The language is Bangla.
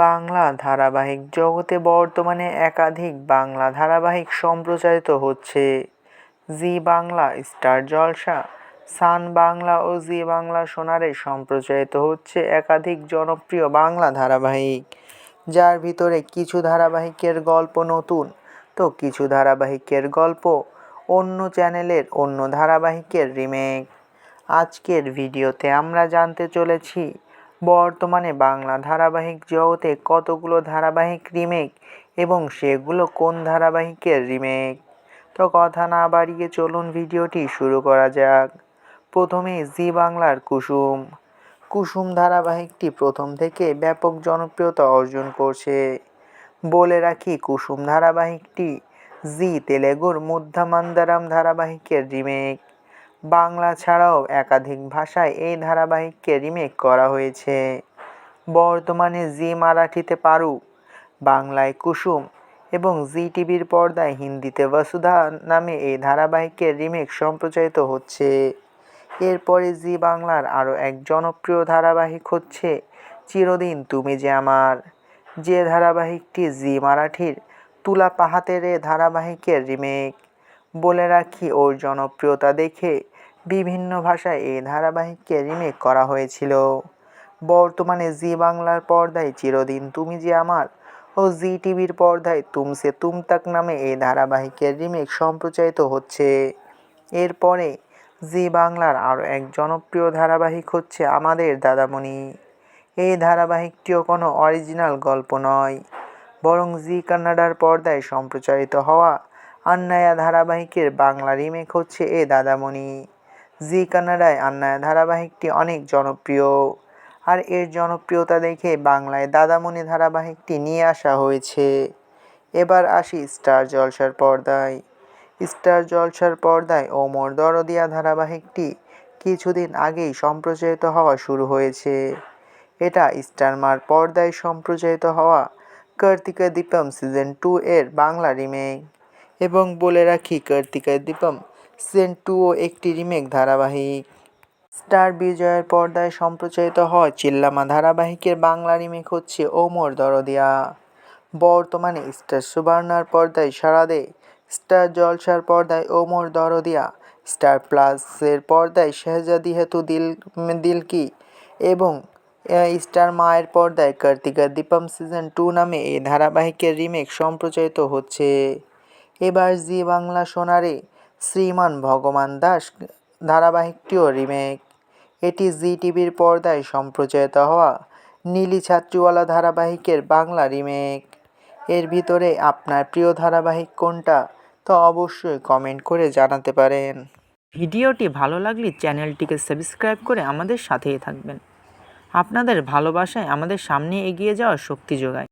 বাংলা ধারাবাহিক জগতে বর্তমানে একাধিক বাংলা ধারাবাহিক সম্প্রচারিত হচ্ছে। জি বাংলা, স্টার জলসা, সান বাংলা ও জি বাংলা সোনারে সম্প্রচারিত হচ্ছে একাধিক জনপ্রিয় বাংলা ধারাবাহিক, যার ভিতরে কিছু ধারাবাহিকের গল্প নতুন তো কিছু ধারাবাহিকের গল্প অন্য চ্যানেলের অন্য ধারাবাহিকের রিমেক। আজকের ভিডিওতে আমরা জানতে চলেছি বর্তমানে বাংলা ধারাবাহিক জগতে কতগুলো ধারাবাহিক রিমেক এবং সেগুলো কোন ধারাবাহিকের রিমেক। তো কথা না বাড়িয়ে চলুন ভিডিওটি শুরু করা যাক। প্রথমে জি বাংলার কুসুম। কুসুম ধারাবাহিকটি প্রথম থেকে ব্যাপক জনপ্রিয়তা অর্জন করছে। বলে রাখি, কুসুম ধারাবাহিকটি জি তেলেগুর মুদ্দামান্দারাম ধারাবাহিকের রিমেক। বাংলা ছাড়াও একাধিক ভাষায় এই ধারাবাহিককে রিমেক করা হয়েছে। বর্তমানে জি মারাঠিতে পারু, বাংলায় কুসুম এবং জি টিভির পর্দায় হিন্দিতে বসুধা নামে এই ধারাবাহিকের রিমেক সম্প্রচারিত হচ্ছে। এরপরে জি বাংলার আরও এক জনপ্রিয় ধারাবাহিক হচ্ছে চিরদিন তুমি যে আমার, যে ধারাবাহিকটি জি মারাঠির তুলা পাহাতের ধারাবাহিকের রিমেক। বলে রাখি, ওর জনপ্রিয়তা দেখে বিভিন্ন ভাষায় এই ধারাবাহিককে রিমেক করা হয়েছিল। বর্তমানে জি বাংলার পর্দায় চিরদিন তুমি যে আমার ও জি টিভির পর্দায় তুমসে তুম তাক নামে এই ধারাবাহিকের রিমেক সম্প্রচারিত হচ্ছে। এরপরে জি বাংলার আরও এক জনপ্রিয় ধারাবাহিক হচ্ছে আমাদের দাদামণি। এই ধারাবাহিকটিও কোনো অরিজিনাল গল্প নয়, বরং জি কান্নাডার পর্দায় সম্প্রচারিত হওয়া আন্নায়া ধারাবাহিকের বাংলা রিমেক হচ্ছে এ দাদামণি। জি কান্নাডায় আন্নায়া ধারাবাহিকটি অনেক জনপ্রিয়, আর এর জনপ্রিয়তা দেখে বাংলায় দাদামণি ধারাবাহিকটি নিয়ে আসা হয়েছে। এবার আসি স্টার জলসার পর্দায়। স্টার জলসার পর্দায় ওমর দরদিয়া ধারাবাহিকটি কিছুদিন আগেই সম্প্রচারিত হওয়া শুরু হয়েছে। এটা স্টার মার পর্দায় সম্প্রচারিত হওয়া কার্তিকা দীপম সিজন 2 এর বাংলা রিমেক। এবং বলে রাখি, কার্তিকা দীপম সিজন 2ও একটি রিমেক ধারাবাহিক। স্টার বিজয়ের পর্দায় সম্প্রচারিত হওয়া চিল্লামা ধারাবাহিকের বাংলা রিমেক হচ্ছে ওমর দরদিয়া। বর্তমানে স্টার সুবর্ণার পর্দায় সাড়া দে, স্টার জলসার পর্দায় ওমর দরদিয়া, স্টার প্লাসের পর্দায় শেহজাদি হেতু দিল কি এবং স্টার মায়ের পর্দায় কার্তিকা দীপম সিজন 2 নামে এই ধারাবাহিকের রিমেক সম্প্রচারিত হচ্ছে। এবার জি বাংলা সোনারে শ্রীমান ভগবান দাস ধারাবাহিকটিও রিমেক। এটি জি টিভির পর্দায় সম্প্রচারিত হওয়া নীলি ছাত্রীওয়ালা ধারাবাহিকের বাংলা রিমেক। এর ভিতরে আপনার প্রিয় ধারাবাহিক কোনটা, তো অবশ্যই কমেন্ট করে জানাতে পারেন। ভিডিওটি ভালো লাগলে চ্যানেলটিকে সাবস্ক্রাইব করে আমাদের সাথেই থাকবেন। আপনাদের ভালোবাসায় আমাদের সামনে এগিয়ে যাওয়ার শক্তি যোগায়।